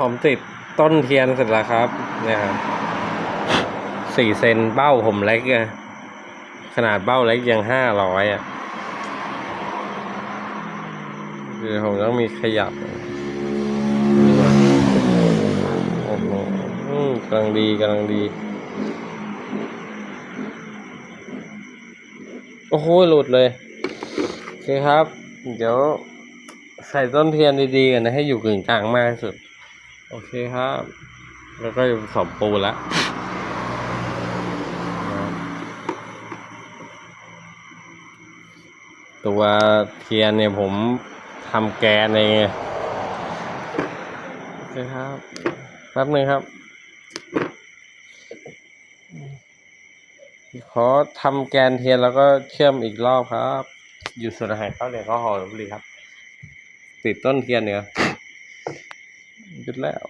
ผมติดต้นเทียนเสร็จแล้วครับเนี่ยครับ4 เซนเบ้าผมเล็กไงขนาดเบ้าเล็กยัง500อ่ะคือผมต้องมีขยับโอ้โหกำลังดีกำลังดีโอ้โหหลุดเลยโอเคครับเดี๋ยวใส่ต้นเทียนดีๆกันนะให้อยู่กึ่งกลางมากที่สุดโอเคครับแล้วก็สอบปูแล้วตัวเทียนเนี่ยผมทำแกนเองโอเคครับแป๊บนึงครับขอทำแกนเทียนแล้วก็เชื่อมอีกรอบครับอยู่ส่วนอาหารข้าวเหนียวข้าวหอมลพบุรีครับติดต้นเทียนเนี่ยหยุดแล้ว